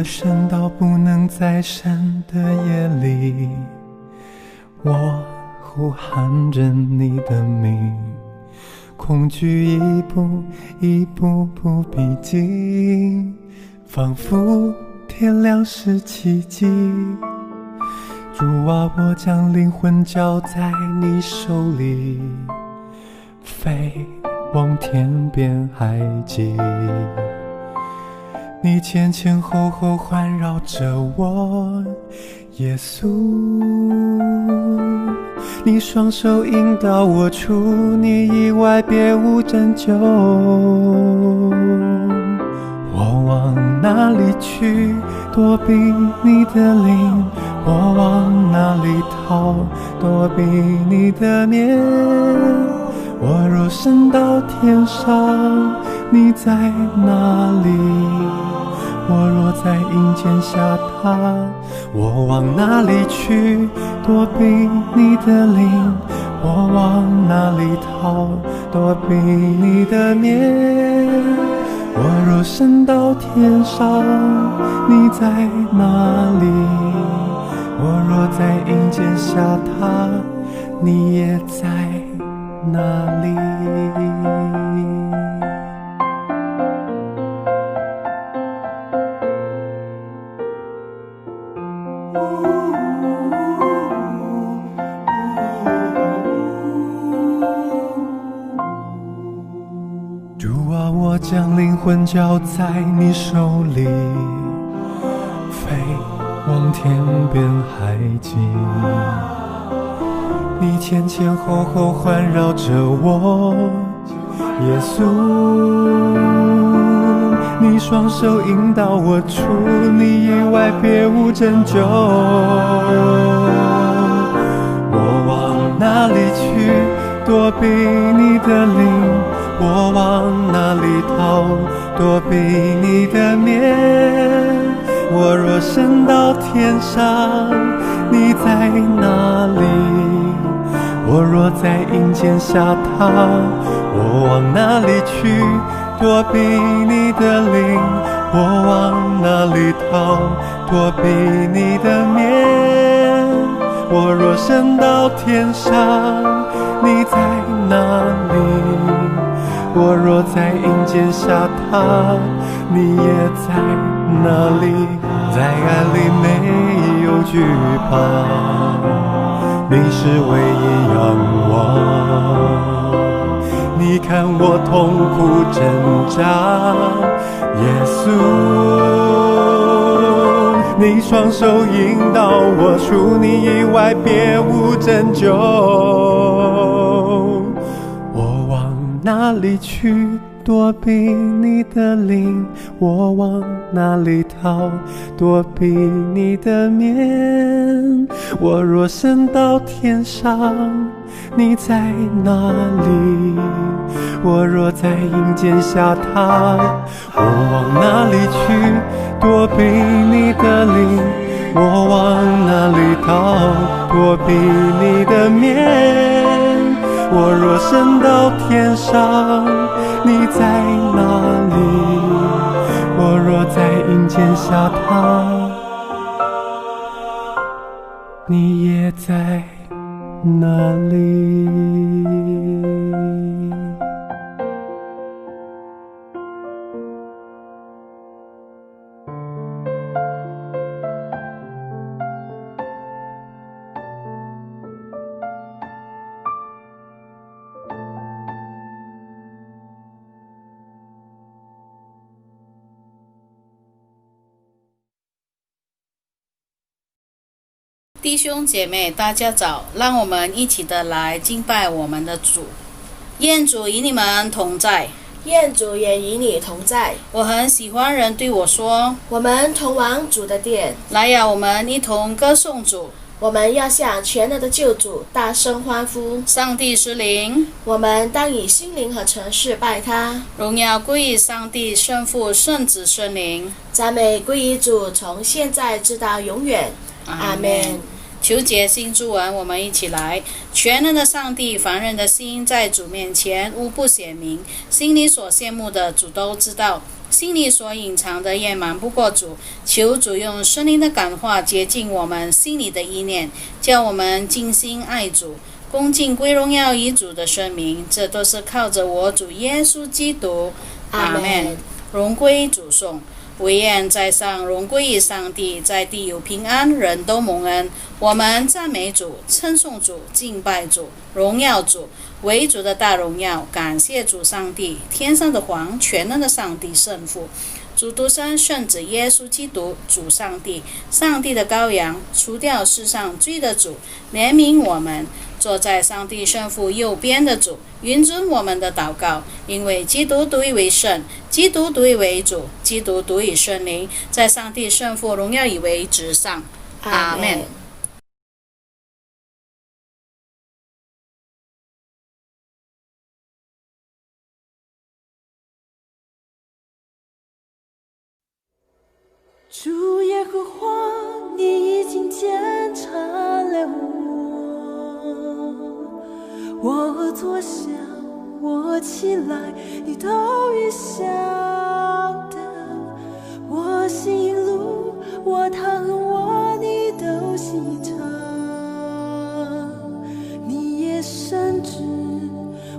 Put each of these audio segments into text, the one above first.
个深到不能再深的夜里，我呼喊着你的名，恐惧一步一步步逼近，仿佛天亮是奇迹。主啊，我将灵魂交在你手里，飞往天边海极。你前前后后环绕着我，耶稣，你双手引导我，除你以外别无拯救。我往哪里去躲避你的灵？我往哪里逃躲避你的面？我若升到天上，你在哪里？我若在阴间下榻，我往哪里去躲避你的灵？我往哪里逃躲避你的面？我若升到天上，你在哪里？我若在阴间下榻，你也在哪里？主啊，我将灵魂交在你手里，飞往天边海极。你前前后后环绕着我，耶稣，你双手引导我，除你以外别无拯救。我往哪里去躲避你的灵？我往哪里逃躲避你的面？我若升到天上，你在哪里？我若在阴间下榻，我往哪里去躲避你的灵？我往哪里逃躲避你的面？我若升到天上，你在哪里？我若在阴间下榻，你也在哪里？在爱里没有惧怕，你是唯一仰望。你看我痛苦挣扎，耶稣，你双手引导我，除你以外别无拯救。我往哪里去躲避你的灵？我往哪里逃躲避你的面？我若升到天上，你在哪里？我若在阴间下榻，我往哪里去躲避你的灵？我往哪里逃躲避你的面？我若升到天上，你在哪里？我若在阴间下榻，你也在哪里？弟兄姐妹，大家早！让我们一起的来敬拜我们的主。愿主与你们同在，愿主也与你同在。我很喜欢人对我说：“我们同往主的殿。”来呀，我们一同歌颂主。我们要向全能的救主大声欢呼。上帝是灵，我们当以心灵和诚实拜他。荣耀归于上帝、圣父、圣子、圣灵。赞美归于主，从现在直到永远。阿们。求解心主文，我们一起来。全能的上帝，凡人的心在主面前无不显明，心里所羡慕的主都知道，心里所隐藏的也瞒不过主。求主用圣灵的感化洁净我们心里的意念，叫我们尽心爱主，恭敬归荣耀于主的圣名。这都是靠着我主耶稣基督。阿们。荣归主颂。惟愿在上荣归于上帝，在地有平安，人都蒙恩。我们赞美主，称颂主，敬拜主，荣耀主，为主的大荣耀。感谢主上帝，天上的皇，全能的上帝圣父，主独生圣子耶稣基督，主上帝，上帝的羔羊，除掉世上罪的主，怜悯我们。坐在上帝圣父右边的主，允准我们的祷告，因为基督独一为圣，基督独一为主，基督独一圣灵，在上帝圣父荣耀以为至上。阿们。主耶和华，你已经检查了我坐下，我起来，你都预想的。我行路，我躺卧，你都细察。你也深知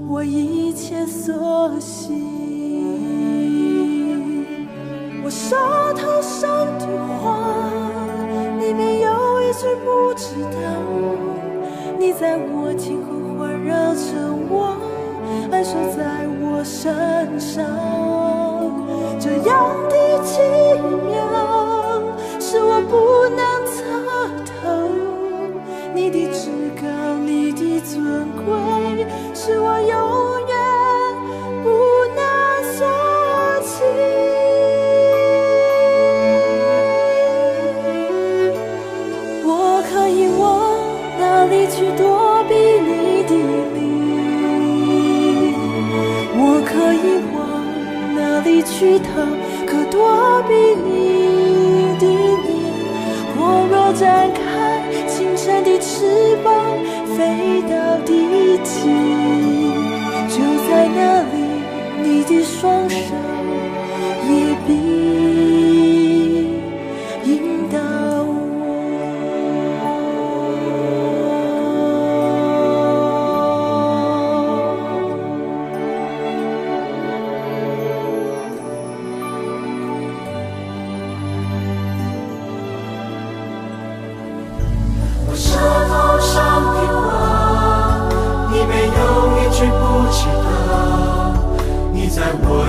我一切所行。我舌头上的话，你没有一句不知道。你在我天后环绕着我，安守在我身上。这样的奇妙，是我不能测透。你的至高，你的尊贵，是我永远不能所及。去躲避你的灵，我可以往哪里去逃？可躲避你的面。我若展开清晨的翅膀，飞到地极，就在那里，你的双手也必引导我。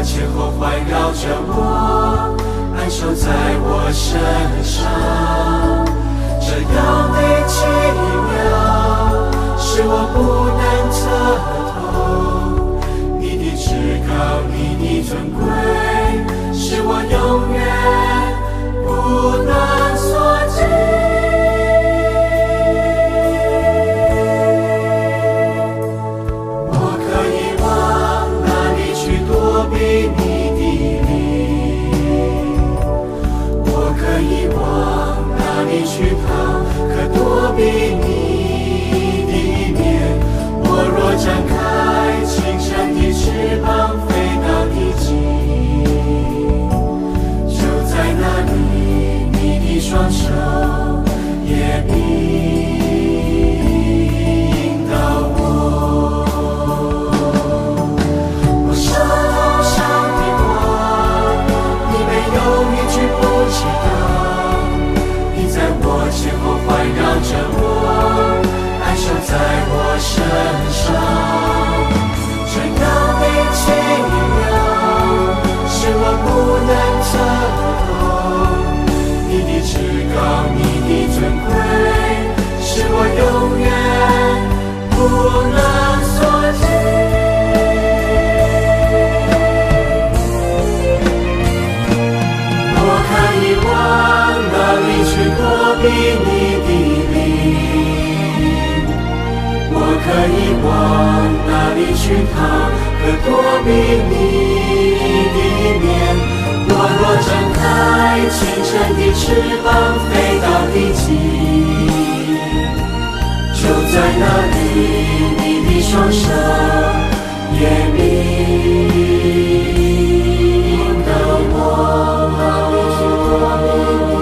前后环绕着我，安守在我身上。这样的奇妙，是我不能测透。你的至高，你的尊贵，是我永远不能所及。去逃，可躲避你的面。我若展开清晨的翅膀，飞到地极，就在那里，你的双手也必引导我。我舌头上的话，你没有一句不知道。在我前后环绕着我，安守在我身上。这样的奇妙，是我不能测透。你的至高，你的尊贵，是我永远不能所及。我可以往哪里去躲避你的灵？我可以往哪里去逃？可躲避你的面。我若展开清晨的翅膀，飞到地极，哪里，你的双手也必引导我，哪里去躲避你？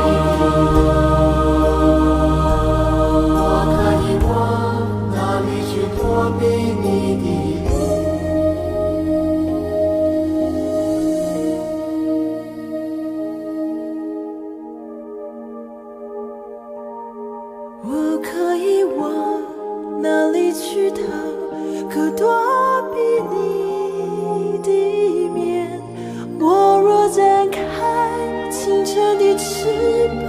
我可以往哪里去躲避你的灵？我可以往哪里去逃？可躲避你的面。我若展开清晨的翅膀，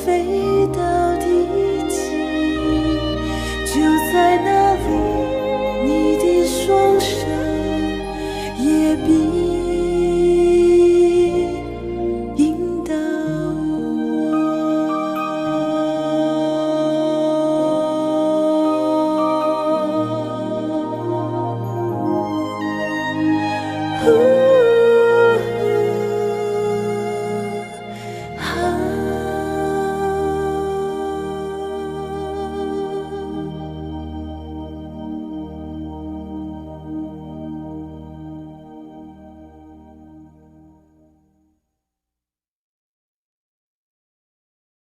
飞到地极，就在那里，你的双手也必引导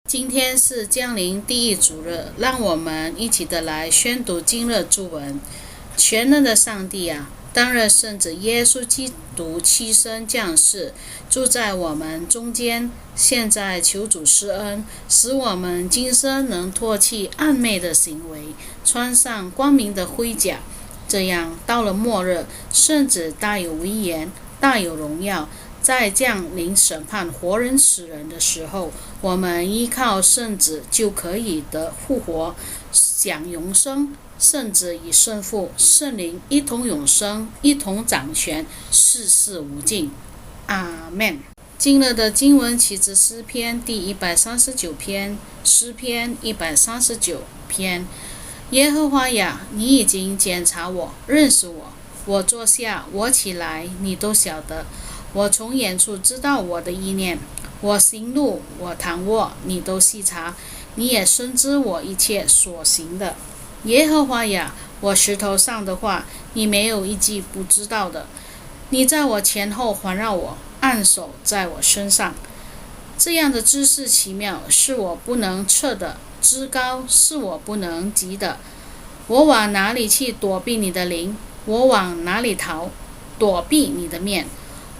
今天是降临第一主日，让我们一起的来宣读今日主文。全能的上帝啊，当日圣子耶稣基督牺牲降世，住在我们中间。现在求主施恩，使我们今生能脱去暗昧的行为，穿上光明的盔甲。这样到了末日，圣子大有威严，大有荣耀，在降临审判活人死人的时候，我们依靠圣子就可以得复活，享永生。圣子与圣父、圣灵一同永生，一同掌权，世世无尽。阿们。今日的经文起自诗篇第139篇，诗篇139篇。耶和华呀，你已经检查我，认识我。我坐下，我起来，你都晓得。我从远处知道我的意念，我行路，我躺卧，你都细察。你也深知我一切所行的。耶和华呀，我石头上的话，你没有一句不知道的。你在我前后环绕我，按手在我身上。这样的知识奇妙，是我不能测的；知高，是我不能及的。我往哪里去躲避你的灵？我往哪里逃？躲避你的面。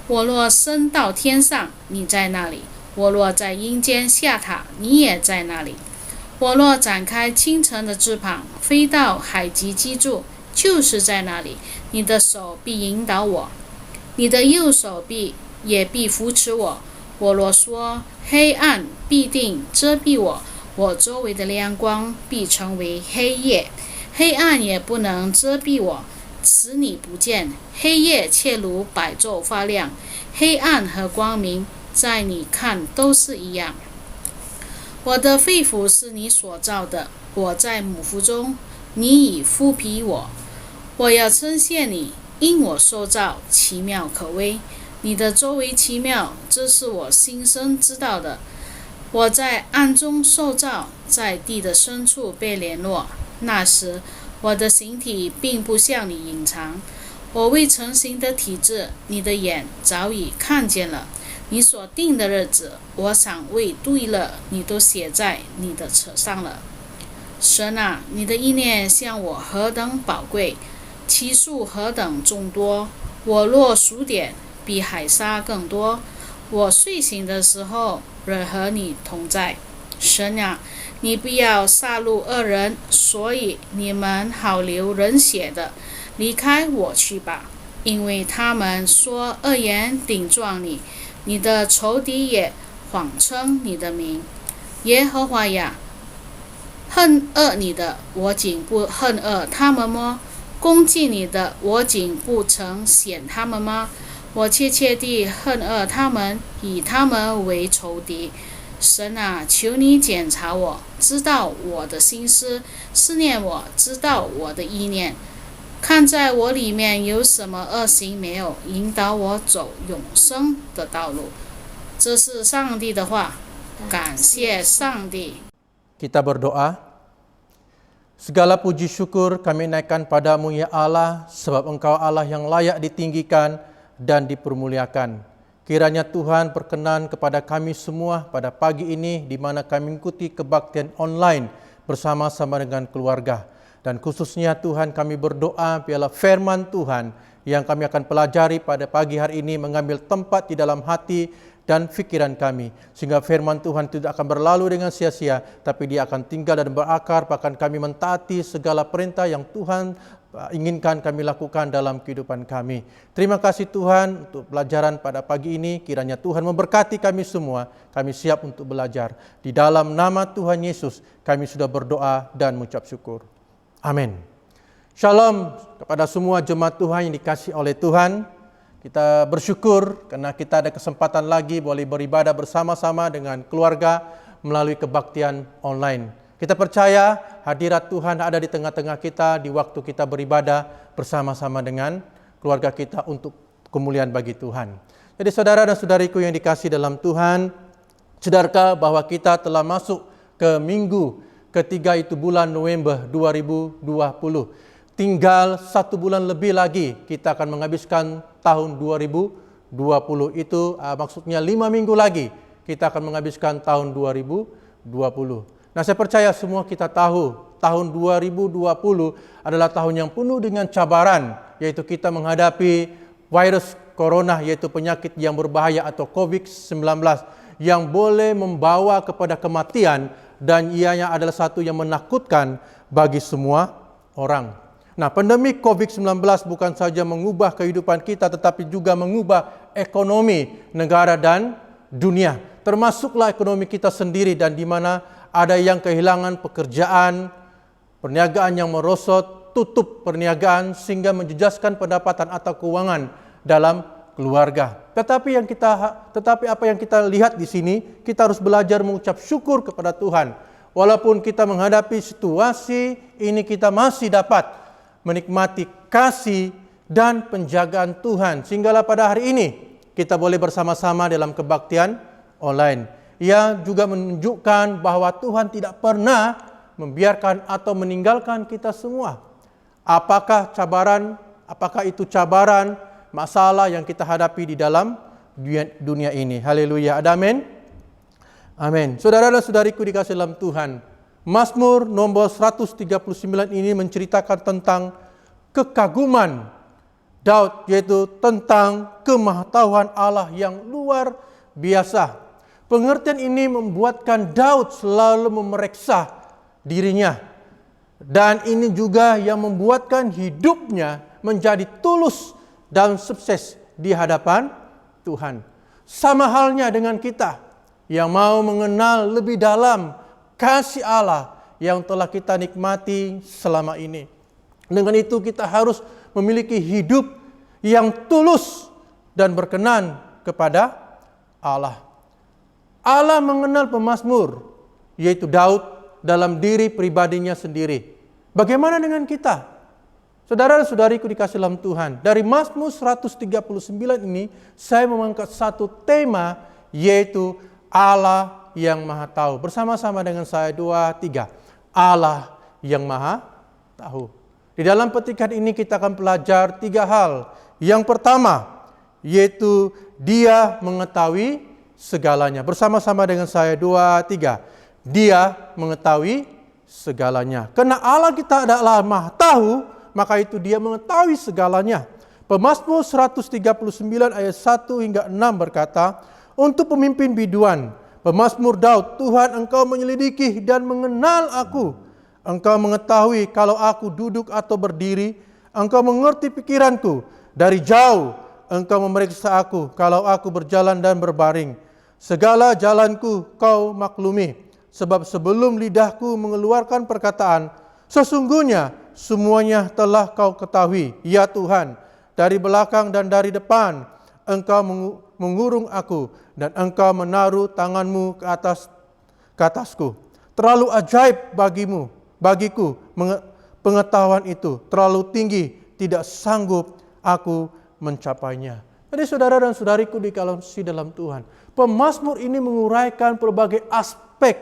我若升到天上，你在那里；我若在阴间下榻，你也在那里。我若展开清晨的翅膀，飞到海极基住，就是在那里。你的手必引导我，你的右手也必扶持我。我若说黑暗必定遮蔽我，我周围的亮光必成为黑夜，黑暗也不能遮蔽我，使你不见。黑夜却如白昼发亮，黑暗和光明在你看都是一样。我的肺腑是你所造的，我在母腹中，你已复庇我。我要称谢你，因我受造奇妙可畏。你的周围奇妙，这是我心生知道的。我在暗中受造，在地的深处被联络。那时我的形体并不向你隐藏，我未成形的体质，你的眼早已看见了。你所定的日子，我赏味对了，你都写在你的册上了。神啊，你的意念向我何等宝贵，其数何等众多。我若数点，比海沙更多。我睡醒的时候，仍和你同在。神啊，你不要杀戮恶人，所以你们好流人血的，离开我去吧，因为他们说恶言顶撞你，你的仇敌也谎称你的名。耶和华呀，恨恶你的，我竟不恨恶他们吗？攻击你的，我竟不曾显他们吗？我切切地恨恶他们，以他们为仇敌。神啊，求你检查我，知道我的心思，思念我，知道我的意念，看在我里面有什么恶行没有，引导我走永生的道路。这是上帝的话，感谢上帝。Kita berdoa. Segala puji syukur kami naikkan padamu ya Allah, sebab Engkau Allah yang layak ditinggikan dan dipermuliakan. Kiranya Tuhan berkenan kepada kami semua pada pagi ini di mana kami mengikuti kebaktian online bersama-sama dengan keluarga. Dan khususnya Tuhan kami berdoa biarlah firman Tuhan yang kami akan pelajari pada pagi hari ini mengambil tempat di dalam hati dan fikiran kami, sehingga firman Tuhan tidak akan berlalu dengan sia-sia, tapi dia akan tinggal dan berakar, bahkan kami mentaati segala perintah yang Tuhan inginkan kami lakukan dalam kehidupan kami. Terima kasih Tuhan untuk pelajaran pada pagi ini, kiranya Tuhan memberkati kami semua, kami siap untuk belajar. Di dalam nama Tuhan Yesus, kami sudah berdoa dan mengucap syukur. Amin. Shalom kepada semua jemaat Tuhan yang dikasihi oleh Tuhan. Kita bersyukur karena kita ada kesempatan lagi boleh beribadah bersama-sama dengan keluarga melalui kebaktian online. Kita percaya hadirat Tuhan ada di tengah-tengah kita di waktu kita beribadah bersama-sama dengan keluarga kita untuk kemuliaan bagi Tuhan. Jadi saudara dan saudariku yang dikasihi dalam Tuhan, sadarkah bahwa kita telah masuk ke minggu ketiga itu bulan November 2020. Tinggal 1 bulan lebih lagi kita akan menghabiskan tahun 2020. Itu maksudnya 5 minggu lagi kita akan menghabiskan tahun 2020. Nah, saya percaya semua kita tahu tahun 2020 adalah tahun yang penuh dengan cabaran, yaitu kita menghadapi virus corona, yaitu penyakit yang berbahaya atau COVID-19 yang boleh membawa kepada kematian, dan ianya adalah satu yang menakutkan bagi semua orang. Nah, pandemi COVID-19 bukan saja mengubah kehidupan kita, tetapi juga mengubah ekonomi negara dan dunia. Termasuklah ekonomi kita sendiri, dan di mana ada yang kehilangan pekerjaan, perniagaan yang merosot, tutup perniagaan sehingga menjejaskan pendapatan atau keuangan dalam keluarga. Tetapi apa yang kita lihat di sini, kita harus belajar mengucap syukur kepada Tuhan. Walaupun kita menghadapi situasi ini, kita masih dapat menikmati kasih dan penjagaan Tuhan. Sehinggalah pada hari ini kita boleh bersama-sama dalam kebaktian online. Ia juga menunjukkan bahwa Tuhan tidak pernah membiarkan atau meninggalkan kita semua. Apakah itu cabaran, masalah yang kita hadapi di dalam dunia ini. Haleluya. Amin. Amin. Saudara dan saudariku dikasihi dalam Tuhan, Mazmur nomor 139 ini menceritakan tentang kekaguman Daud, yaitu tentang kemahatauan Allah yang luar biasa. Pengertian ini membuatkan Daud selalu memeriksa dirinya, dan ini juga yang membuatkan hidupnya menjadi tulus dan sukses di hadapan Tuhan. Sama halnya dengan kita yang mau mengenal lebih dalam kasih Allah yang telah kita nikmati selama ini. Dengan itu kita harus memiliki hidup yang tulus dan berkenan kepada Allah. Allah mengenal pemazmur, yaitu Daud, dalam diri pribadinya sendiri. Bagaimana dengan kita? Saudara dan saudariku dikasihi dalam Tuhan, dari Mazmur 139 ini saya mengangkat satu tema, yaitu Allah yang Maha Tahu. Bersama-sama dengan saya 2, 3. Allah yang Maha Tahu. Di dalam petikan ini kita akan belajar 3 hal. Yang pertama, yaitu Dia mengetahui segalanya. Bersama-sama dengan saya 2, 3. Dia mengetahui segalanya. Karena Allah kita adalah Maha Tahu, maka itu Dia mengetahui segalanya. Pemazmur 139 ayat 1 hingga 6 berkata, untuk pemimpin biduan, pemazmur Daud, Tuhan Engkau menyelidiki dan mengenal aku. Engkau mengetahui kalau aku duduk atau berdiri. Engkau mengerti pikiranku. Dari jauh Engkau memeriksa aku kalau aku berjalan dan berbaring. Segala jalanku Kau maklumi. Sebab sebelum lidahku mengeluarkan perkataan, sesungguhnya semuanya telah Kau ketahui. Ya Tuhan, dari belakang dan dari depan Engkau mengurung aku, dan Engkau menaruh tanganmu ke atasku. Terlalu ajaib bagiku pengetahuan itu. Terlalu tinggi, tidak sanggup aku mencapainya. Jadi saudara dan saudariku dikasihi dalam Tuhan, pemazmur ini menguraikan berbagai aspek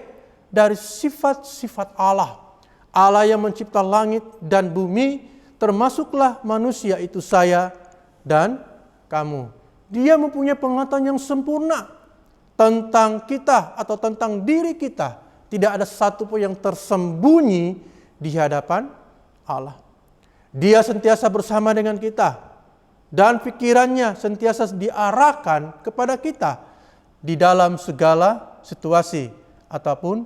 dari sifat-sifat Allah. Allah yang mencipta langit dan bumi, termasuklah manusia itu saya dan kamu. Dia mempunyai pengetahuan yang sempurna tentang kita atau tentang diri kita. Tidak ada satu pun yang tersembunyi di hadapan Allah. Dia sentiasa bersama dengan kita dan pikirannya sentiasa diarahkan kepada kita di dalam segala situasi ataupun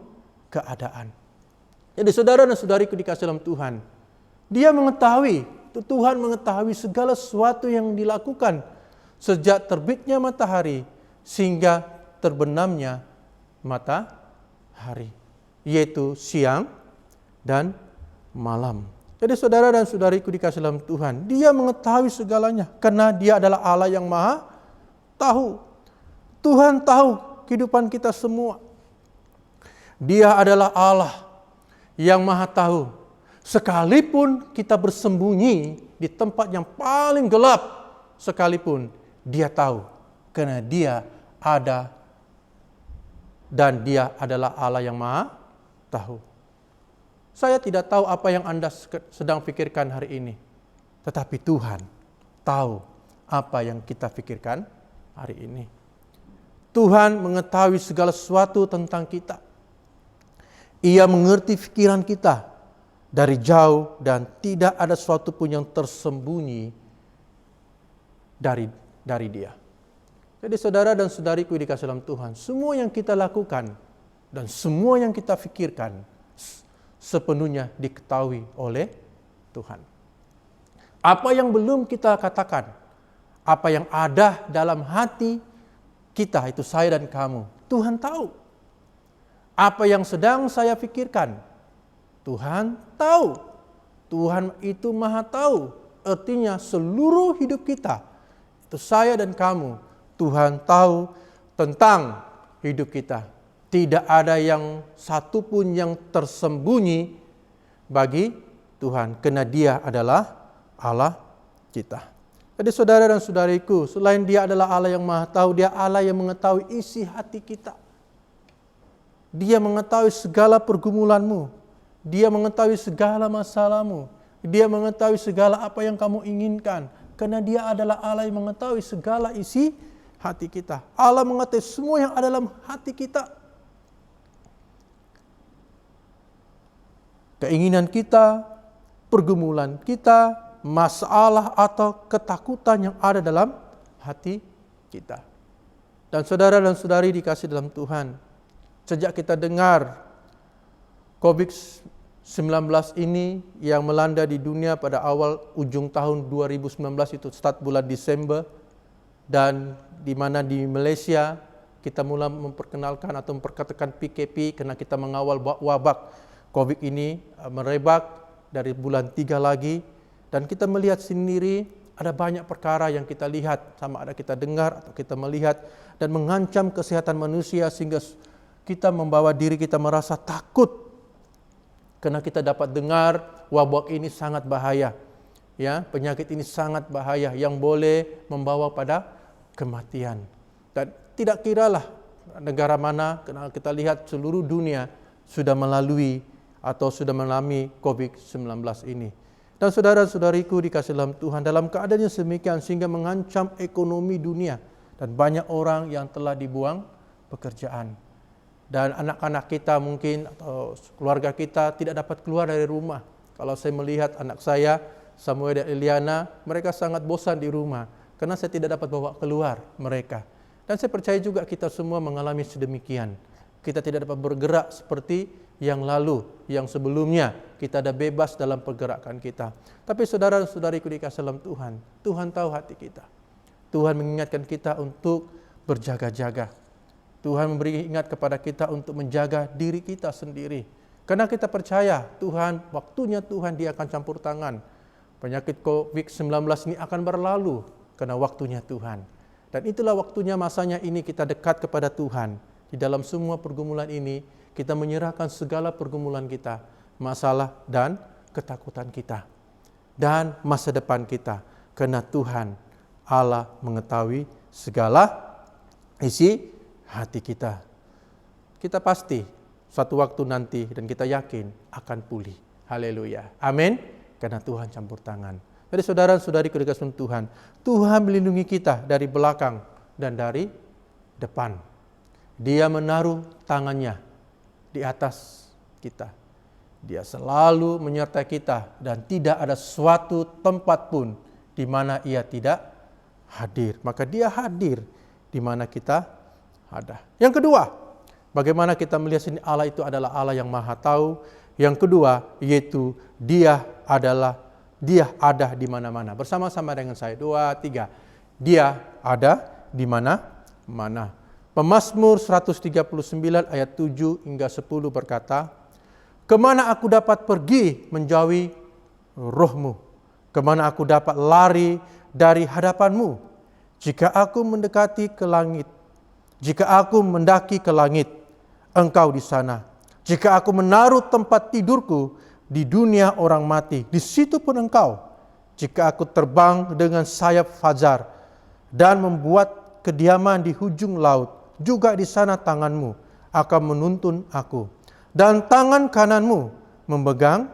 keadaan. Jadi saudara dan saudariku dikasihi dalam Tuhan, Tuhan mengetahui segala sesuatu yang dilakukan sejak terbitnya matahari sehingga terbenamnya matahari, yaitu siang dan malam. Jadi saudara dan saudariku dikasihi dalam Tuhan, Dia mengetahui segalanya karena Dia adalah Allah yang Maha Tahu. Tuhan tahu kehidupan kita semua. Dia adalah Allah yang Maha Tahu. Sekalipun kita bersembunyi di tempat yang paling gelap sekalipun, Dia tahu karena Dia ada dan Dia adalah Allah yang Maha Tahu. Saya tidak tahu apa yang Anda sedang pikirkan hari ini, tetapi Tuhan tahu apa yang kita pikirkan hari ini. Tuhan mengetahui segala sesuatu tentang kita. Ia mengerti pikiran kita dari jauh dan tidak ada sesuatu pun yang tersembunyi dari Dia. Jadi saudara dan saudariku dikasihi dalam Tuhan, semua yang kita lakukan dan semua yang kita pikirkan sepenuhnya diketahui oleh Tuhan. Apa yang belum kita katakan, apa yang ada dalam hati kita, itu saya dan kamu, Tuhan tahu. Apa yang sedang saya pikirkan, Tuhan tahu. Tuhan itu Maha Tahu. Artinya seluruh hidup kita, itu saya dan kamu, Tuhan tahu tentang hidup kita. Tidak ada yang satu pun yang tersembunyi bagi Tuhan, karena Dia adalah Allah kita. Jadi saudara dan saudariku, selain Dia adalah Allah yang Maha Tahu, Dia Allah yang mengetahui isi hati kita. Dia mengetahui segala pergumulanmu. Dia mengetahui segala masalahmu. Dia mengetahui segala apa yang kamu inginkan. Karena Dia adalah Allah yang mengetahui segala isi hati kita. Allah mengetahui semua yang ada dalam hati kita. Keinginan kita, pergumulan kita, masalah atau ketakutan yang ada dalam hati kita. Dan saudara dan saudari dikasihi dalam Tuhan, sejak kita dengar COVID-19 ini yang melanda di dunia pada ujung tahun 2019 itu start bulan Desember, dan di mana di Malaysia kita mulai memperkenalkan atau memperkatakan PKP karena kita mengawal wabak COVID ini merebak dari bulan 3 lagi. Dan kita melihat sendiri ada banyak perkara yang kita lihat, sama ada kita dengar atau kita melihat, dan mengancam kesehatan manusia sehingga kita membawa diri kita merasa takut. Karena kita dapat dengar wabak ini sangat bahaya. Ya, penyakit ini sangat bahaya yang boleh membawa pada kematian. Dan tidak kiralah negara mana, karena kita lihat seluruh dunia sudah melalui atau sudah mengalami COVID-19 ini. Dan saudara-saudariku dikasihi dalam Tuhan, dalam keadaan yang demikian sehingga mengancam ekonomi dunia dan banyak orang yang telah dibuang pekerjaan. Dan anak-anak kita mungkin atau keluarga kita tidak dapat keluar dari rumah. Kalau saya melihat anak saya, Samuel dan Eliana, mereka sangat bosan di rumah karena saya tidak dapat bawa keluar mereka. Dan saya percaya juga kita semua mengalami sedemikian. Kita tidak dapat bergerak seperti yang lalu, yang sebelumnya kita ada bebas dalam pergerakan kita. Tapi saudara dan saudariku dikasihi dalam Tuhan, Tuhan tahu hati kita. Tuhan mengingatkan kita untuk berjaga-jaga. Tuhan memberi ingat kepada kita untuk menjaga diri kita sendiri. Karena kita percaya Tuhan, waktunya Tuhan Dia akan campur tangan. Penyakit COVID-19 ini akan berlalu karena waktunya Tuhan. Dan itulah waktunya, masanya ini kita dekat kepada Tuhan. Di dalam semua pergumulan ini, kita menyerahkan segala pergumulan kita, masalah dan ketakutan kita, dan masa depan kita. Karena Tuhan, Allah mengetahui segala isi hati kita. Kita pasti suatu waktu nanti, dan kita yakin akan pulih. Haleluya. Amin. Karena Tuhan campur tangan. Jadi saudara-saudari dikasihi Tuhan, Tuhan melindungi kita dari belakang dan dari depan. Dia menaruh tangannya di atas kita. Dia selalu menyertai kita dan tidak ada suatu tempat pun di mana ia tidak hadir. Maka dia hadir di mana kita ada. Yang kedua, bagaimana kita melihat sini Allah itu adalah Allah yang Maha Tahu. Yang kedua, yaitu Dia ada di mana-mana. Bersama-sama dengan saya. 2, 3. Dia ada di mana-mana. Pemazmur 139 ayat 7 hingga 10 berkata, kemana aku dapat pergi menjauhi roh-Mu? Kemana aku dapat lari dari hadapan-Mu? Jika aku mendekati ke langit, jika aku mendaki ke langit, Engkau di sana. Jika aku menaruh tempat tidurku di dunia orang mati, di situ pun Engkau. Jika aku terbang dengan sayap fajar dan membuat kediaman di hujung laut, juga di sana tangan-Mu akan menuntun aku, dan tangan kanan-Mu memegang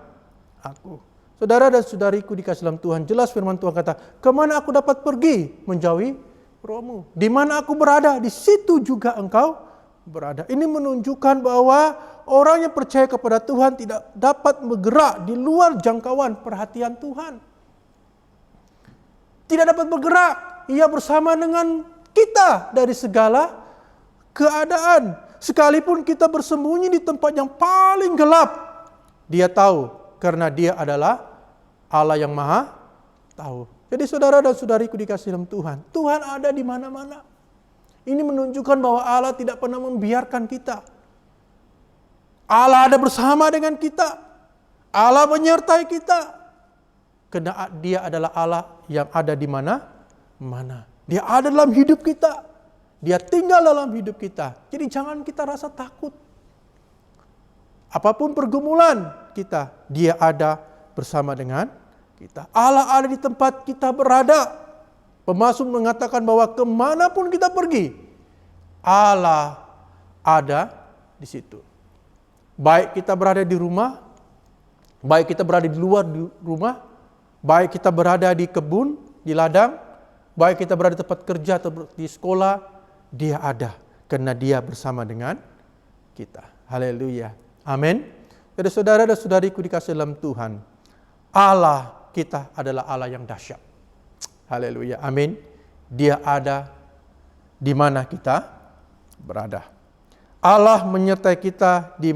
aku. Saudara dan saudariku dikasihi dalam Tuhan, jelas firman Tuhan kata, kemana aku dapat pergi menjauhi roh-Mu? Di mana aku berada, di situ juga Engkau berada. Ini menunjukkan bahwa orang yang percaya kepada Tuhan tidak dapat bergerak di luar jangkauan perhatian Tuhan. Tidak dapat bergerak, ia bersama dengan kita dari segala keadaan. Sekalipun kita bersembunyi di tempat yang paling gelap, Dia tahu karena Dia adalah Allah yang Maha Tahu. Jadi saudara dan saudariku dikasihi dalam Tuhan, Tuhan ada di mana-mana. Ini menunjukkan bahwa Allah tidak pernah membiarkan kita. Allah ada bersama dengan kita. Allah menyertai kita. Karena Dia adalah Allah yang ada di mana-mana. Dia ada dalam hidup kita. Dia tinggal dalam hidup kita. Jadi jangan kita rasa takut. Apapun pergumulan kita, Dia ada bersama dengan kita. Allah ada di tempat kita berada. Pemazmur mengatakan bahwa kemanapun kita pergi, Allah ada di situ. Baik kita berada di rumah, baik kita berada di luar rumah, baik kita berada di kebun, di ladang, baik kita berada di tempat kerja atau di sekolah, Dia ada karena Dia bersama dengan kita. Haleluya. Amin. Jadi saudara dan saudariku dikasihi dalam Tuhan, Allah kita adalah Allah yang dahsyat. Haleluya, amin. Dia ada di mana kita berada. Allah menyertai kita di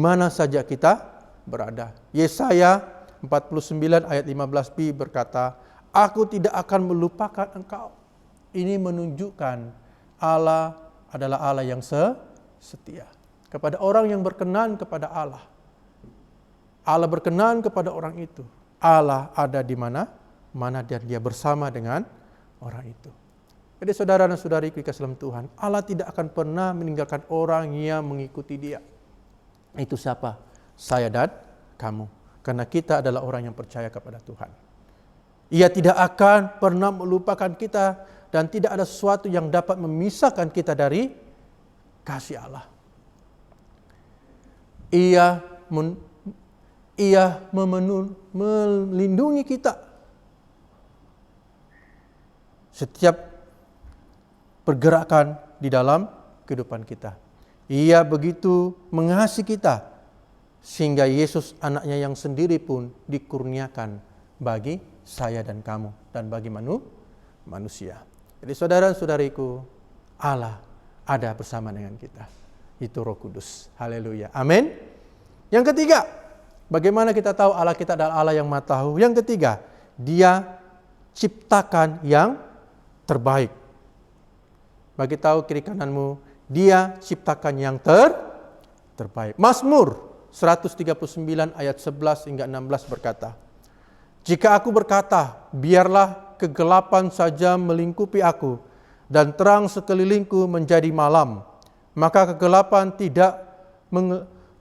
mana saja kita berada. Yesaya 49 ayat 15b berkata, aku tidak akan melupakan engkau. Ini menunjukkan Allah adalah Allah yang setia. Kepada orang yang berkenan kepada Allah. Allah berkenan kepada orang itu. Allah ada di mana dan Dia bersama dengan orang itu. Jadi saudara dan saudariku dikasihi dalam Tuhan, Allah tidak akan pernah meninggalkan orang yang mengikuti Dia. Itu siapa? Saya dan kamu. Karena kita adalah orang yang percaya kepada Tuhan. Ia tidak akan pernah melupakan kita dan tidak ada sesuatu yang dapat memisahkan kita dari kasih Allah. Ia melindungi kita. Setiap pergerakan di dalam kehidupan kita. Ia begitu mengasihi kita sehingga Yesus anaknya yang sendiri pun dikurniakan bagi saya dan kamu dan bagi manusia. Jadi saudara-saudariku, Allah ada bersama dengan kita. Itu Roh Kudus. Haleluya. Amin. Yang ketiga, bagaimana kita tahu Allah kita adalah Allah yang Maha Tahu? Yang ketiga, Dia ciptakan yang terbaik. Bagi tahu kiri kananmu, Dia ciptakan yang terbaik. Mazmur 139 ayat 11 hingga 16 berkata, jika aku berkata, biarlah kegelapan saja melingkupi aku dan terang sekelilingku menjadi malam, maka kegelapan tidak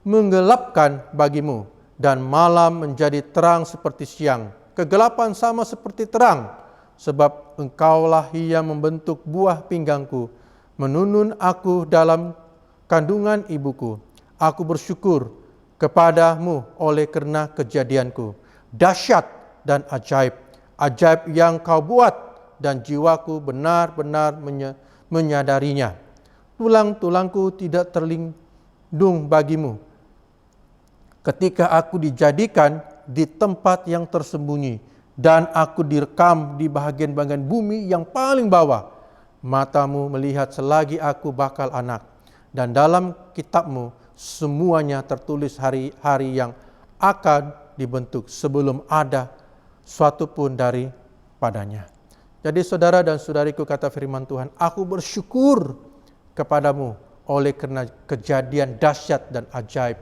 menggelapkan bagimu dan malam menjadi terang seperti siang. Kegelapan sama seperti terang. Sebab engkaulah yang membentuk buah pinggangku, menunun aku dalam kandungan ibuku. Aku bersyukur kepadamu oleh karena kejadianku. Dahsyat dan ajaib. Ajaib yang kau buat dan jiwaku benar-benar menyadarinya. Tulang-tulangku tidak terlindung bagimu. Ketika aku dijadikan di tempat yang tersembunyi dan aku direkam di bahagian-bahagian bumi yang paling bawah, matamu melihat selagi aku bakal anak, dan dalam kitabmu semuanya tertulis hari-hari yang akan dibentuk sebelum ada suatu pun daripadanya. Jadi saudara dan saudariku, kata firman Tuhan, aku bersyukur kepadamu oleh karena kejadian dahsyat dan ajaib.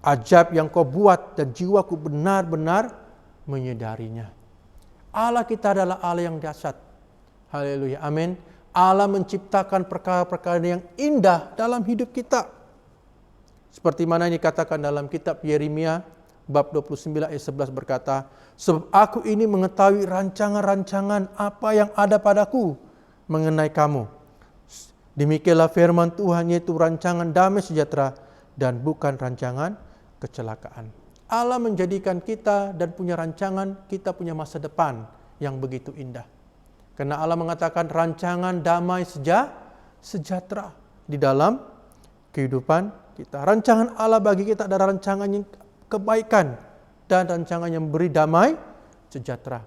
Ajaib yang kau buat dan jiwaku benar-benar menyadarinya. Allah kita adalah Allah yang dahsyat. Haleluya, amin. Allah menciptakan perkara-perkara yang indah dalam hidup kita. Seperti mana yang dikatakan dalam kitab Yeremia bab 29 ayat 11 berkata, sebab aku ini mengetahui rancangan-rancangan apa yang ada padaku mengenai kamu. Demikianlah firman Tuhan, yaitu rancangan damai sejahtera dan bukan rancangan kecelakaan. Allah menjadikan kita dan punya rancangan, kita punya masa depan yang begitu indah. Karena Allah mengatakan rancangan damai sejahtera di dalam kehidupan kita. Rancangan Allah bagi kita adalah rancangan yang kebaikan dan rancangan yang beri damai sejahtera.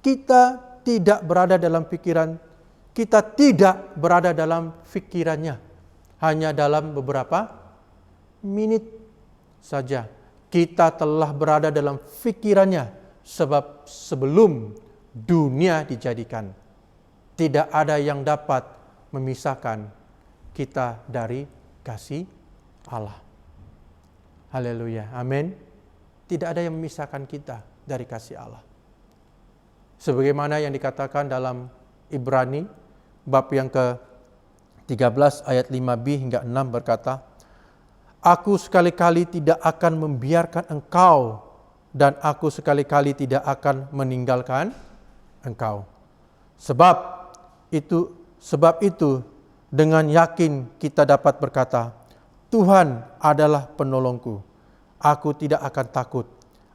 Kita tidak berada dalam pikiran, kita tidak berada dalam pikirannya hanya dalam beberapa menit saja. Kita telah berada dalam pikirannya, sebab sebelum dunia dijadikan, tidak ada yang dapat memisahkan kita dari kasih Allah. Haleluya, amin. Tidak ada yang memisahkan kita dari kasih Allah. Sebagaimana yang dikatakan dalam Ibrani bab yang ke-13 ayat 5b hingga 6 berkata, aku sekali-kali tidak akan membiarkan engkau dan aku sekali-kali tidak akan meninggalkan engkau. Sebab itu dengan yakin kita dapat berkata, Tuhan adalah penolongku. Aku tidak akan takut.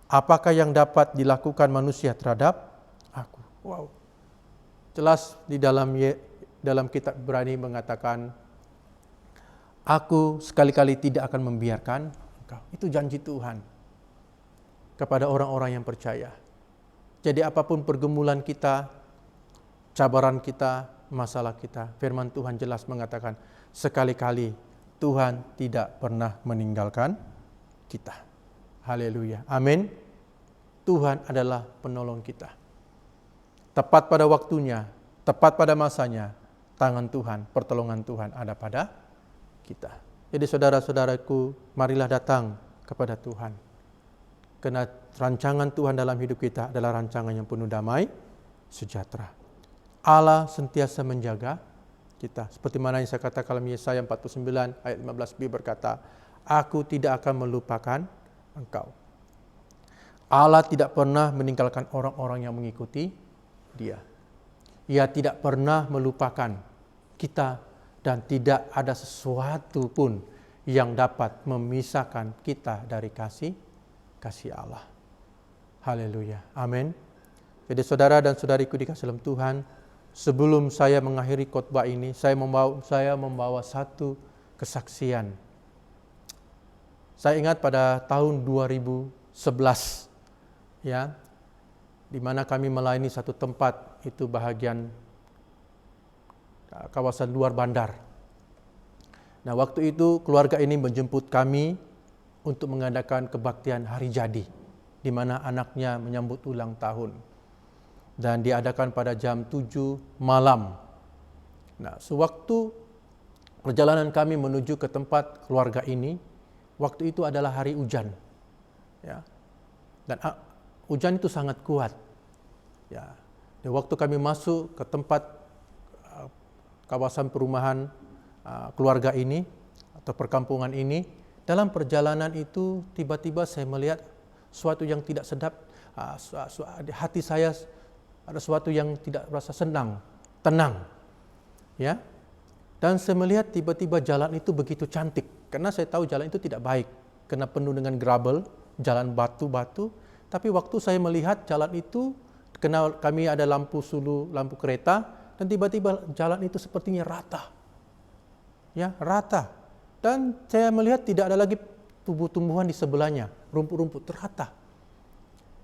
Apakah yang dapat dilakukan manusia terhadap aku? Wow. Jelas di dalam kitab Ibrani mengatakan, aku sekali-kali tidak akan membiarkan engkau. Itu janji Tuhan kepada orang-orang yang percaya. Jadi apapun pergumulan kita, cabaran kita, masalah kita, firman Tuhan jelas mengatakan, sekali-kali Tuhan tidak pernah meninggalkan kita. Haleluya. Amin. Tuhan adalah penolong kita. Tepat pada waktunya, tepat pada masanya, tangan Tuhan, pertolongan Tuhan ada pada kita. Jadi saudara-saudaraku, marilah datang kepada Tuhan. Karena rancangan Tuhan dalam hidup kita adalah rancangan yang penuh damai sejahtera. Allah sentiasa menjaga kita. Seperti mana yang saya katakan dalam Yesaya 49 ayat 15b berkata, aku tidak akan melupakan engkau. Allah tidak pernah meninggalkan orang-orang yang mengikuti Dia. Ia tidak pernah melupakan kita dan tidak ada sesuatu pun yang dapat memisahkan kita dari kasih Allah. Haleluya. Amin. Jadi saudara dan saudariku dikasih dalam Tuhan, sebelum saya mengakhiri khotbah ini, saya membawa satu kesaksian. Saya ingat pada tahun 2011, ya, di mana kami melayani satu tempat, itu bahagian kawasan luar bandar. Nah, waktu itu keluarga ini menjemput kami untuk mengadakan kebaktian hari jadi, di mana anaknya menyambut ulang tahun. Dan diadakan pada jam 7 malam. Nah, sewaktu perjalanan kami menuju ke tempat keluarga ini, waktu itu adalah hari hujan. Ya. Dan hujan itu sangat kuat. Ya. Dan waktu kami masuk ke tempat kawasan perumahan keluarga ini atau perkampungan ini, dalam perjalanan itu tiba-tiba saya melihat sesuatu yang tidak sedap. Hati saya ada sesuatu yang tidak rasa tenang. Ya. Dan saya melihat tiba-tiba jalan itu begitu cantik. Karena saya tahu jalan itu tidak baik. karena penuh dengan gravel, jalan batu-batu. Tapi waktu saya melihat jalan itu, karena kami ada lampu sulu, lampu kereta, dan tiba-tiba jalan itu sepertinya rata. Ya, rata. Dan saya melihat tidak ada lagi tumbuh-tumbuhan di sebelahnya, rumput-rumput rata.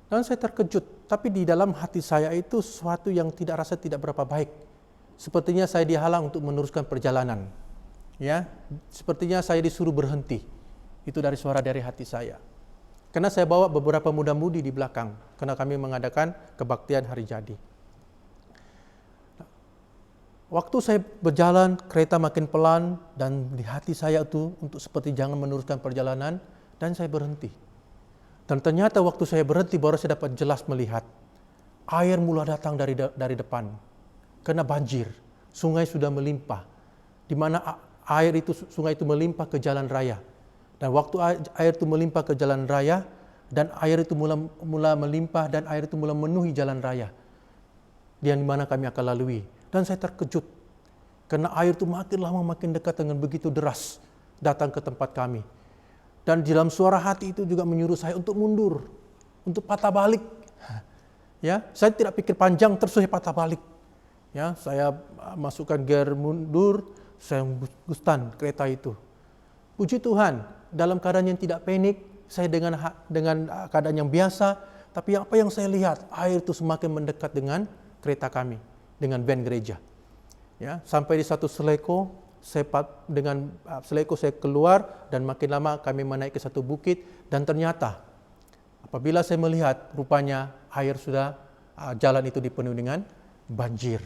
Dan saya terkejut, tapi di dalam hati saya itu sesuatu yang tidak berapa baik. Sepertinya saya dihalang untuk meneruskan perjalanan. Ya, sepertinya saya disuruh berhenti. Itu dari suara dari hati saya. Karena saya bawa beberapa muda-mudi di belakang, karena kami mengadakan kebaktian hari jadi. Waktu saya berjalan, kereta makin pelan, dan di hati saya itu untuk seperti jangan meneruskan perjalanan, dan saya berhenti. Dan ternyata waktu saya berhenti, baru saya dapat jelas melihat air mula datang dari depan. Karena banjir, sungai sudah melimpah. Di mana sungai itu melimpah ke jalan raya. Dan waktu air itu melimpah ke jalan raya, dan air itu mula melimpah, dan air itu mula memenuhi jalan raya. Yang dimana kami akan lalui. Dan saya terkejut, karena air itu makin lama makin dekat dengan begitu deras datang ke tempat kami. Dan di dalam suara hati itu juga menyuruh saya untuk mundur, untuk patah balik. Ya, saya tidak pikir panjang, terus saya patah balik. Ya, saya masukkan gear mundur, saya hembuskan kereta itu. Puji Tuhan, dalam keadaan yang tidak panik, saya dengan keadaan yang biasa, tapi apa yang saya lihat, air itu semakin mendekat dengan kereta kami, dengan van gereja. Ya, sampai di satu seleko, dengan seleko saya keluar, dan makin lama kami menaiki satu bukit, dan ternyata apabila saya melihat, rupanya air sudah jalan itu dipenuhi dengan banjir.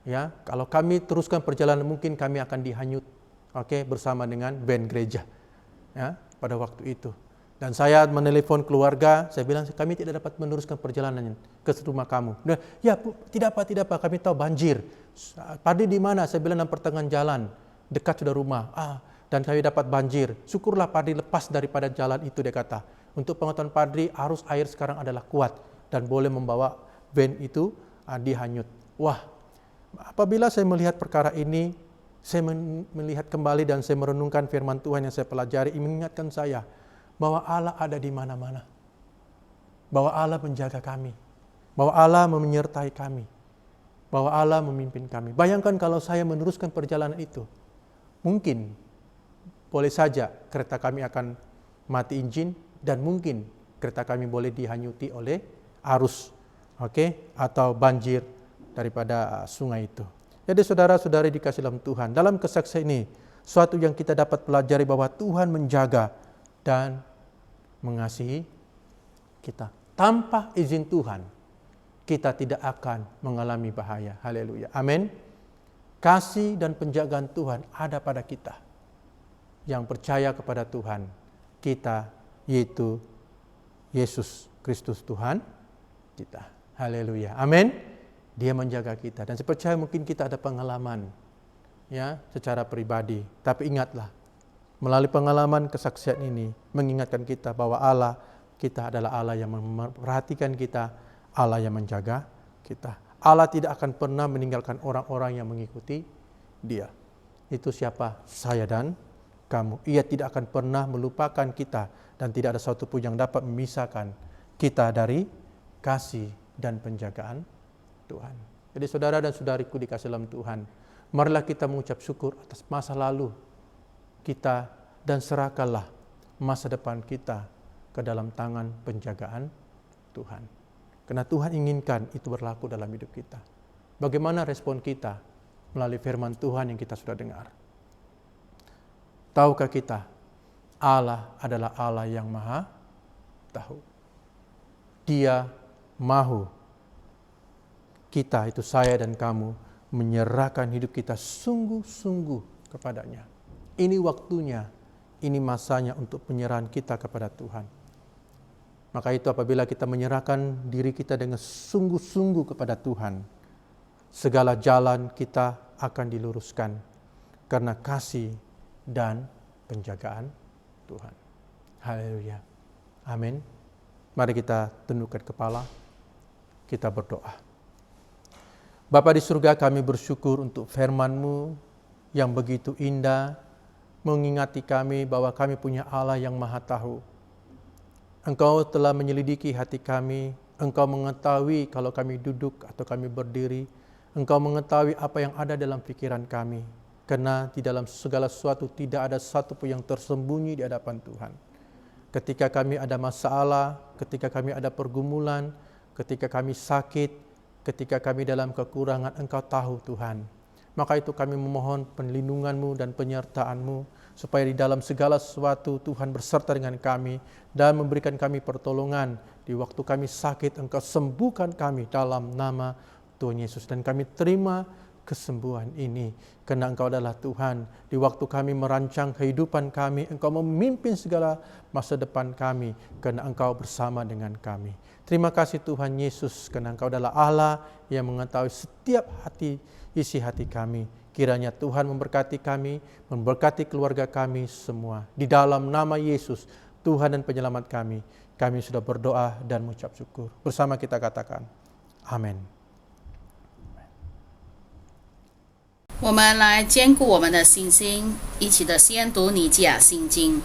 Ya, kalau kami teruskan perjalanan mungkin kami akan dihanyut, bersama dengan van gereja. Ya, pada waktu itu. Dan saya menelepon keluarga, saya bilang kami tidak dapat meneruskan perjalanan ke rumah kamu. Ya, tidak apa, kami tahu banjir. Padri di mana? Saya bilang dalam pertengahan jalan, dekat sudah rumah. Dan kami dapat banjir. Syukurlah Padri lepas daripada jalan itu, dia kata. Untuk pengetahuan Padri, arus air sekarang adalah kuat dan boleh membawa van itu dihanyut. Wah, apabila saya melihat perkara ini, saya melihat kembali dan saya merenungkan firman Tuhan yang saya pelajari, mengingatkan saya bahwa Allah ada di mana-mana. Bahwa Allah menjaga kami. Bahwa Allah menyertai kami. Bahwa Allah memimpin kami. Bayangkan kalau saya meneruskan perjalanan itu. Mungkin, boleh saja kereta kami akan mati injin, dan mungkin kereta kami boleh dihanyuti oleh arus, atau banjir daripada sungai itu. Jadi saudara-saudari dikasih dalam Tuhan, dalam kesaksian ini, suatu yang kita dapat pelajari bahwa Tuhan menjaga dan mengasihi kita. Tanpa izin Tuhan, kita tidak akan mengalami bahaya. Haleluya. Amin. Kasih dan penjagaan Tuhan ada pada kita. Yang percaya kepada Tuhan, kita yaitu Yesus Kristus Tuhan kita. Haleluya. Amin. Dia menjaga kita. Dan saya percaya mungkin kita ada pengalaman secara pribadi. Tapi ingatlah, melalui pengalaman kesaksian ini mengingatkan kita bahwa Allah kita adalah Allah yang memperhatikan kita, Allah yang menjaga kita. Allah tidak akan pernah meninggalkan orang-orang yang mengikuti Dia. Itu siapa? Saya dan kamu. Ia tidak akan pernah melupakan kita, dan tidak ada satu pun yang dapat memisahkan kita dari kasih dan penjagaan Tuhan. Jadi saudara dan saudariku dikasih dalam Tuhan, marilah kita mengucap syukur atas masa lalu kita, dan serahkanlah masa depan kita ke dalam tangan penjagaan Tuhan. Karena Tuhan inginkan itu berlaku dalam hidup kita. Bagaimana respon kita melalui firman Tuhan yang kita sudah dengar? Tahukah kita, Allah adalah Allah yang Maha Tahu. Dia mahu kita, itu saya dan kamu, menyerahkan hidup kita sungguh-sungguh kepadanya. Ini waktunya, ini masanya untuk penyerahan kita kepada Tuhan. Maka itu apabila kita menyerahkan diri kita dengan sungguh-sungguh kepada Tuhan, segala jalan kita akan diluruskan karena kasih dan penjagaan Tuhan. Haleluya. Amin. Mari kita tundukkan kepala, kita berdoa. Bapa di surga, kami bersyukur untuk firman-Mu yang begitu indah, mengingati kami bahwa kami punya Allah yang Maha Tahu. Engkau telah menyelidiki hati kami, Engkau mengetahui kalau kami duduk atau kami berdiri, Engkau mengetahui apa yang ada dalam pikiran kami, karena di dalam segala sesuatu tidak ada satu pun yang tersembunyi di hadapan Tuhan. Ketika kami ada masalah, ketika kami ada pergumulan, ketika kami sakit, ketika kami dalam kekurangan, Engkau tahu Tuhan. Maka itu kami memohon perlindungan-Mu dan penyertaan-Mu, supaya di dalam segala sesuatu Tuhan berserta dengan kami dan memberikan kami pertolongan. Di waktu kami sakit, Engkau sembuhkan kami dalam nama Tuhan Yesus. Dan kami terima kesembuhan ini, karena Engkau adalah Tuhan. Di waktu kami merancang kehidupan kami, Engkau memimpin segala masa depan kami, karena Engkau bersama dengan kami. Terima kasih Tuhan Yesus, karena Engkau adalah Allah yang mengetahui setiap isi hati kami. Kiranya Tuhan memberkati kami, memberkati keluarga kami semua. Di dalam nama Yesus, Tuhan dan Penyelamat kami sudah berdoa dan mengucap syukur. Bersama kita katakan, Amin. 我们来坚固我们的信心，一起的先读尼基亚信经。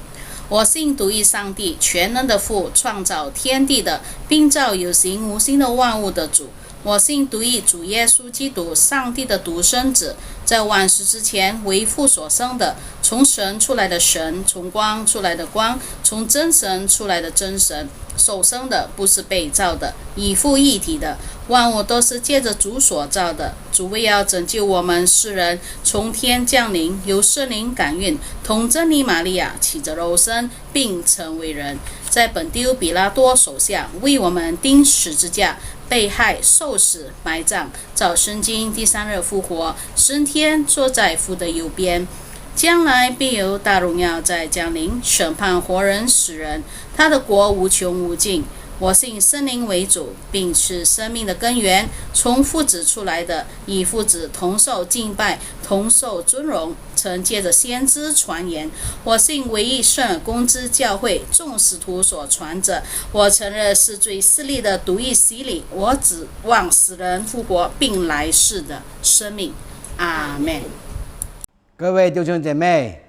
我信独一上帝，全能的父，创造天地的，并造有形无形的万物的主。我信独一主耶稣基督，上帝的独生子，在万事之前为父所生的，从神出来的神，从光出来的光，从真神出来的真神，首生的，不是被造的，以父一体的。万物都是借着主所造的，主为要拯救我们世人，从天降临，由圣灵感孕，同真理玛利亚起着肉身，并成为人，在本丢比拉多手下为我们钉十字架，被害受死埋葬，照圣经第三日复活，升天坐在父的右边，将来必有大荣耀在降临，审判活人死人，他的国无穷无尽。我信圣灵为主，并是生命的根源，从父子出来的，以父子同受敬拜，同受尊荣，曾借着先知传言。我信唯一圣而公之教会，众使徒所传者。我承认是最势力的独一洗礼。我指望死人复活，并来世的生命。阿们。各位弟兄姐妹，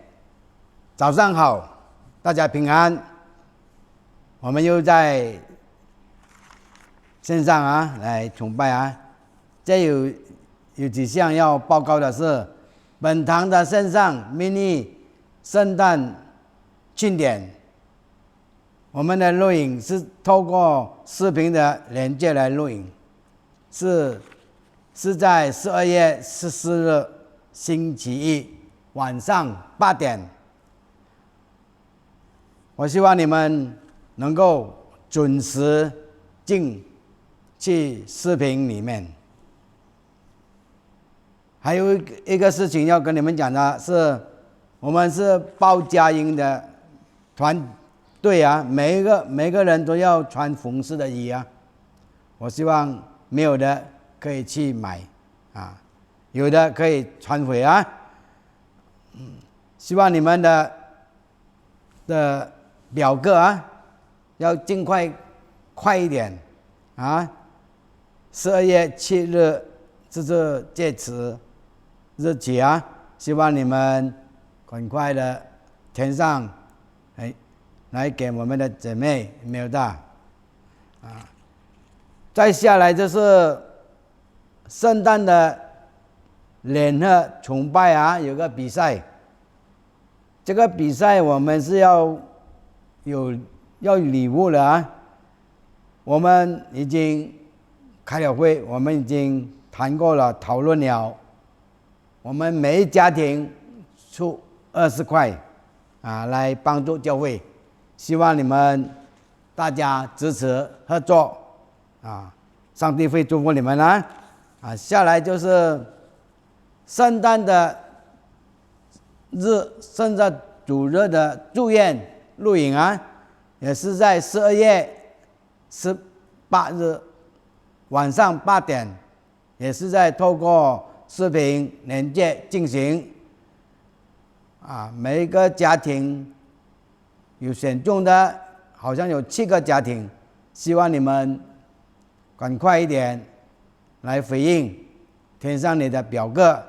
早上好，大家平安。我们又在线上来崇拜这有几项要报告的是，本堂的线上 mini 圣诞庆典，我们的录影是透过视频的连接来录影，是在12月14日星期一晚上8点。我希望你们能够准时进去视频里面。还有一个事情要跟你们讲的是，我们是报佳音的团队每个人都要穿红色的衣我希望没有的可以去买有的可以穿回希望你们的表格要尽快一点12月7日就是这次日期希望你们赶快的填上来给我们的姐妹没有的再下来就是圣诞的联合崇拜有个比赛，这个比赛我们是要礼物了我们已经开了会，我们已经谈过了，讨论了，我们每一家庭出20块来帮助教会，希望你们大家支持合作上帝会祝福你们下来就是圣诞的圣诞主日的祝愿录影也是在12月18日晚上8点，也是在透过视频连接进行每一个家庭有选中的，好像有7个家庭，希望你们赶快一点来回应，填上你的表格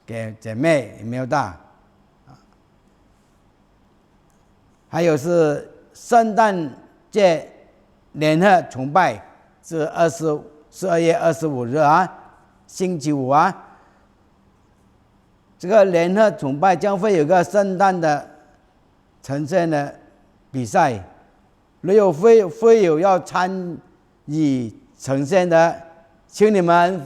给姐妹有没有的还有是圣诞节联合崇拜，是12月25日啊，星期五啊。这个联合崇拜将会有个圣诞的呈现的比赛，如果会有要参与呈现的，请你们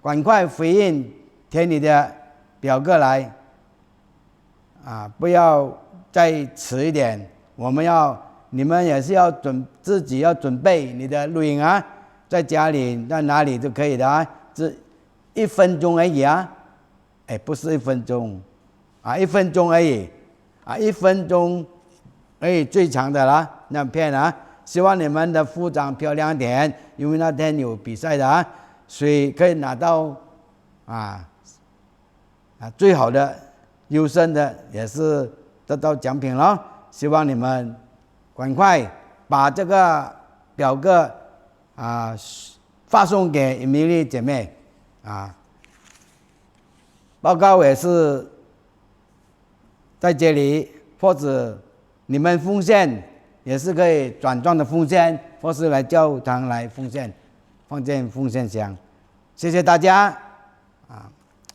赶快回应填你的表格来不要再迟一点。你们也是要自己要准备你的录音啊，在家里在哪里都可以的啊，这1分钟而已啊，不是1分钟1分钟而已1分钟而已，最长的啦那片啊。希望你们的服装漂亮点，因为那天有比赛的啊，所以可以拿到最好的优胜的也是得到奖品了。希望你们赶快把这个表格发送给米莉姐妹报告也是在这里，或者你们奉献也是可以转账的奉献，或是来教堂来奉献，放进奉献箱。谢谢大家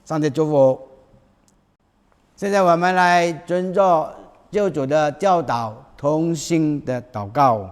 上帝祝福。现在我们来遵照救主的教导，同心的祷告。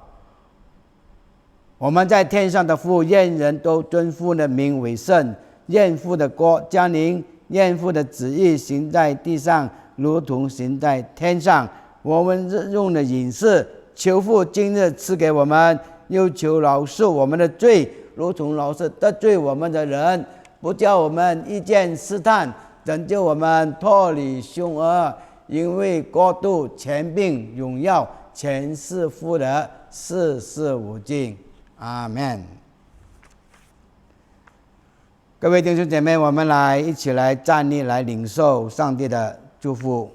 我们在天上的父，愿人都尊父的名为圣，愿父的国降临，愿父的旨意行在地上，如同行在天上。我们日用的饮食，求父今日赐给我们，又求饶恕我们的罪，如同饶恕得罪我们的人，不叫我们遇见试探，拯救我们脱离凶恶。因为国度、权柄、荣耀，全是父的，世世无尽。阿们。各位弟兄姐妹，我们一起来站立，来领受上帝的祝福。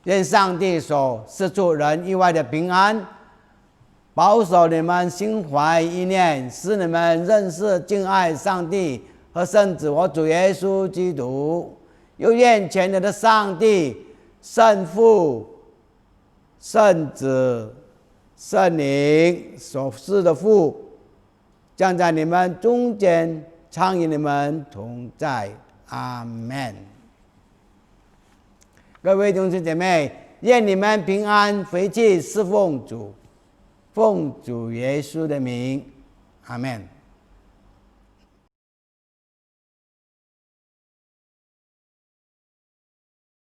愿上帝所赐出人意外的平安，保守你们心怀意念，使你们认识敬爱上帝和圣子我主耶稣基督。又愿全能的上帝、圣父、圣子、圣灵所赐的父，将在你们中间，常与你们同在。阿们。各位弟兄姐妹，愿你们平安回去侍奉主，奉主耶稣的名。阿们。